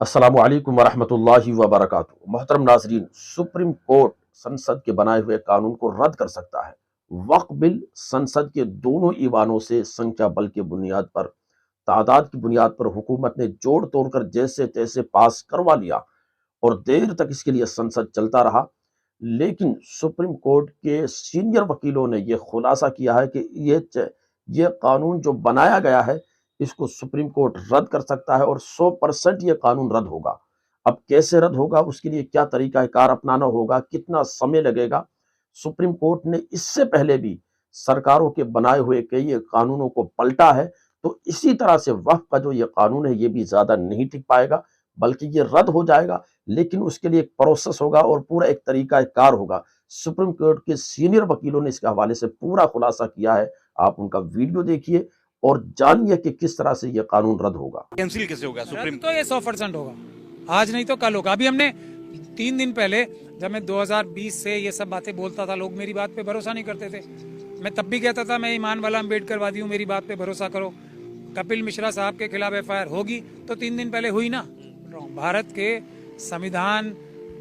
अस्सलामु अलैकुम वरहमतुल्लाहि वबरकातुहू। मोहतरम नाजरीन, सुप्रीम कोर्ट संसद के बनाए हुए कानून को रद्द कर सकता है। वक्फ बिल संसद के दोनों ईवानों से संख्या बल की बुनियाद पर, तादाद की बुनियाद पर हुकूमत ने जोड़ तोड़ कर जैसे तैसे पास करवा लिया और देर तक इसके लिए संसद चलता रहा। लेकिन सुप्रीम कोर्ट के सीनियर वकीलों ने यह खुलासा किया है कि ये कानून जो बनाया गया है, इसको सुप्रीम कोर्ट रद्द कर सकता है और 100% ये कानून रद्द होगा। अब कैसे रद्द होगा, उसके लिए क्या तरीका कार अपनाना होगा, कितना समय लगेगा। सुप्रीम कोर्ट ने इससे पहले भी सरकारों के बनाए हुए कई कानूनों को पलटा है। तो इसी तरह से वक्फ का जो ये कानून है, ये भी ज्यादा नहीं टिक पाएगा, बल्कि ये रद्द हो जाएगा। लेकिन उसके लिए एक प्रोसेस होगा और पूरा एक तरीका कार होगा। सुप्रीम कोर्ट के सीनियर वकीलों ने इसके हवाले से पूरा खुलासा किया है। आप उनका वीडियो देखिए और जानिए कि किस तरह से यह कानून रद्द होगा। कैंसिल कैसे होगा सुप्रीम? तो ये 100% होगा, आज नहीं तो कल होगा। अभी हमने 3 दिन पहले, जब मैं 2020 से ये सब बातें बोलता था, लोग मेरी बात पे भरोसा नहीं करते थे। मैं तब भी कहता था मैं ईमान वाला अम्बेडकरवादी हूँ, मेरी बात पे भरोसा करो। कपिल मिश्रा साहब के खिलाफ FIR होगी तो 3 दिन पहले हुई ना। भारत के संविधान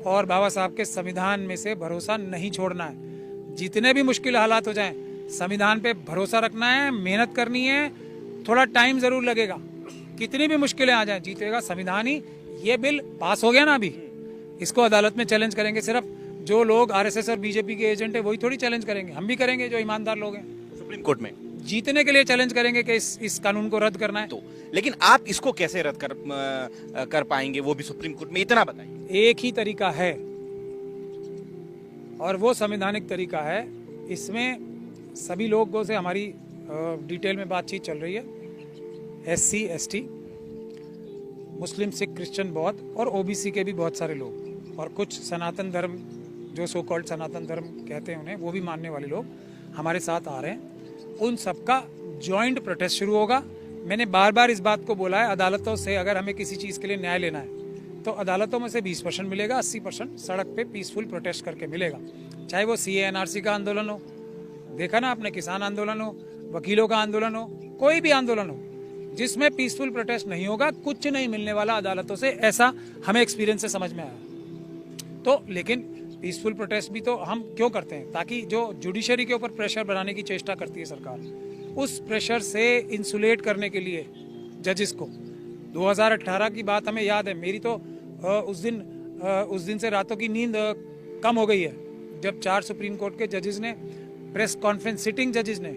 और बाबा साहब के संविधान में से भरोसा नहीं छोड़ना है। जितने भी मुश्किल हालात हो जाएं, संविधान पे भरोसा रखना है, मेहनत करनी है। थोड़ा टाइम जरूर लगेगा, कितनी भी मुश्किलें आ जाएं, जीतेगा संविधान ही। ये बिल पास हो गया ना, अभी इसको अदालत में चैलेंज करेंगे सिर्फ जो लोग RSS और BJP के एजेंट है, वही थोड़ी चैलेंज करेंगे। हम भी करेंगे जो ईमानदार लोग हैं। सुप्रीम कोर्ट में जीतने के लिए चैलेंज करेंगे कि इस कानून को रद्द करना है। तो लेकिन आप इसको कैसे रद्द कर पाएंगे, वो भी सुप्रीम कोर्ट में? इतना बताइए। एक ही तरीका है और वो संवैधानिक तरीका है। इसमें सभी लोगों से हमारी डिटेल में बातचीत चल रही है। SC ST, मुस्लिम, सिख, क्रिश्चियन, बौद्ध और OBC के भी बहुत सारे लोग, और कुछ सनातन धर्म, जो सो कॉल्ड सनातन धर्म कहते हैं उन्हें, वो भी मानने वाले लोग हमारे साथ आ रहे हैं। उन सबका जॉइंट प्रोटेस्ट शुरू होगा। मैंने बार बार इस बात को बोला है, अदालतों से अगर हमें किसी चीज़ के लिए न्याय लेना है तो अदालतों में से 20% मिलेगा, 80% सड़क पे पीसफुल प्रोटेस्ट करके मिलेगा। चाहे वो CA NRC का आंदोलन हो, देखा ना आपने, किसान आंदोलन हो, वकीलों का आंदोलन हो, कोई भी आंदोलन हो, जिसमें पीसफुल प्रोटेस्ट नहीं होगा, कुछ नहीं मिलने वाला अदालतों से, ऐसा हमें एक्सपीरियंस से समझ में आया। तो लेकिन पीसफुल प्रोटेस्ट भी तो हम क्यों करते हैं? ताकि जो जुडिशरी के ऊपर प्रेशर बनाने की चेष्टा करती है सरकार, उस प्रेशर से इंसुलेट करने के लिए जजेस को। 2018 की बात हमें याद है, मेरी तो उस दिन से रातों की नींद कम हो गई है, जब 4 सुप्रीम कोर्ट के जजेस ने प्रेस कॉन्फ्रेंस, सिटिंग जजेस ने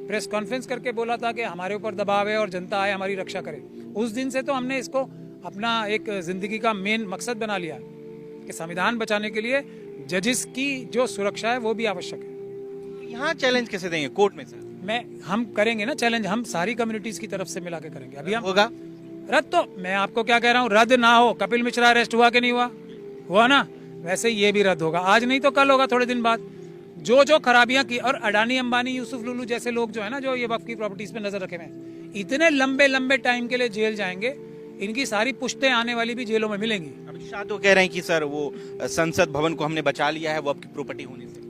प्रेस कॉन्फ्रेंस करके बोला था कि हमारे ऊपर दबाव है और जनता आए हमारी रक्षा करे। उस दिन से तो हमने इसको अपना एक जिंदगी का मेन मकसद बना लिया कि संविधान बचाने के लिए जजेस की जो सुरक्षा है वो भी आवश्यक है। यहाँ चैलेंज कैसे देंगे कोर्ट में? सर हम करेंगे ना चैलेंज, हम सारी कम्युनिटीज की तरफ से मिला के करेंगे। अभी हम होगा रद्द, तो मैं आपको क्या कह रहा हूँ, रद्द ना हो। कपिल मिश्रा अरेस्ट हुआ कि नहीं हुआ? हुआ ना, वैसे ये भी रद्द होगा। आज नहीं तो कल होगा, थोड़े दिन बाद। जो खराबियां की, और अडानी, अंबानी, यूसुफ लुलू जैसे लोग जो है ना, जो ये वक्फ की प्रॉपर्टीज पे नजर रखे हुए हैं, इतने लंबे टाइम के लिए जेल जाएंगे, इनकी सारी पुश्तें आने वाली भी जेलों में मिलेंगी। अमित शाह तो कह रहे हैं कि सर वो संसद भवन को हमने बचा लिया है वो आपकी प्रॉपर्टी होने से।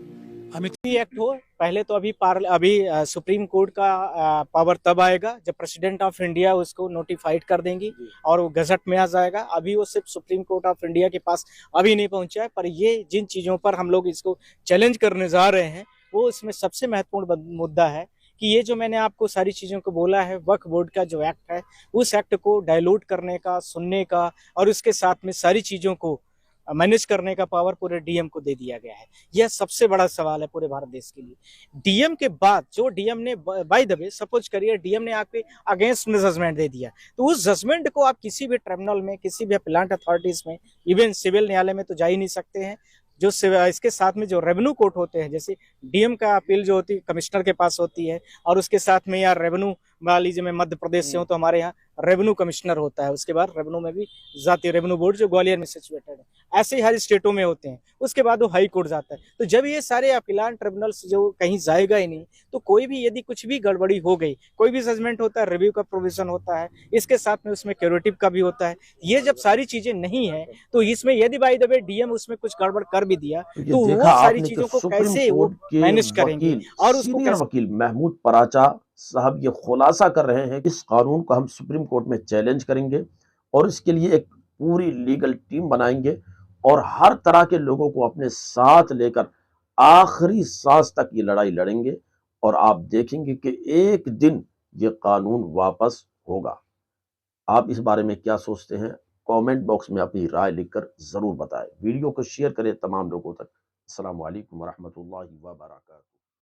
अमित एक्ट हो पहले तो अभी सुप्रीम कोर्ट का पावर तब आएगा जब प्रेसिडेंट ऑफ इंडिया उसको नोटिफाइड कर देंगी और वो गजट में आ जाएगा। अभी वो सिर्फ सुप्रीम कोर्ट ऑफ इंडिया के पास अभी नहीं पहुंचा है, पर ये जिन चीजों पर हम लोग इसको चैलेंज करने जा रहे हैं, वो इसमें सबसे महत्वपूर्ण मुद्दा है कि ये जो मैंने आपको सारी चीजों को बोला है, वक्फ बोर्ड का जो एक्ट है, उस एक्ट को डायलूट करने का, सुनने का और उसके साथ में सारी चीजों को मैनेज करने का पावर पूरे DM को दे दिया गया है। यह सबसे बड़ा सवाल है पूरे भारत देश के लिए। DM के बाद जो DM ने, बाय द वे, सपोज करिए DM ने आपके अगेंस्ट में जजमेंट दे दिया, तो उस जजमेंट को आप किसी भी ट्रिब्यूनल में, किसी भी अपीलेंट अथॉरिटीज में, इवन सिविल न्यायालय में तो जा ही नहीं सकते हैं। जो इसके साथ में जो रेवेन्यू कोर्ट होते हैं, जैसे DM का अपील जो होती है कमिश्नर के पास होती है, और उसके साथ में यार रेवेन्यू, मान लीजिए मैं मध्य प्रदेश से हूँ तो हमारे यहाँ रेवेन्यू कमिश्नर होता है, उसके बाद रेवेन्यू में भी जाती है रेवेन्यू बोर्ड जो ग्वालियर में सिचुएटेड है। ऐसे ही हर स्टेटों में होते हैं। उसके बाद वो हाई कोर्ट जाता है। तो जब ये सारे अपीलान ट्रिब्यूनल्स जो कहीं जाएगा ही नहीं, तो कोई भी यदि कुछ भी गड़बड़ी हो गई, कोई भी जजमेंट होता है, रिव्यू का प्रोविजन होता है, इसके साथ में उसमें क्यूरेटिव का भी होता है। ये जब सारी चीजें नहीं है, तो इसमें यदि बाय द वे DM उसमें कुछ गड़बड़ कर भी दिया, तो वो सारी चीजों को कैसे वो मैनेज करेंगे? और उसको वकील महमूद पराचा साहब ये खुलासा कर रहे हैं कि इस कानून को हम सुप्रीम कोर्ट में चैलेंज करेंगे और इसके लिए एक पूरी लीगल टीम बनाएंगे और हर तरह के लोगों को अपने साथ लेकर आखिरी सांस तक ये लड़ाई लड़ेंगे और आप देखेंगे कि एक दिन ये कानून वापस होगा। आप इस बारे में क्या सोचते हैं? कमेंट बॉक्स में अपनी राय लिखकर ज़रूर बताएं। वीडियो को शेयर करें तमाम लोगों तक। अस्सलामु अलैकुम वरहमतुल्लाहि व बरकातुहू।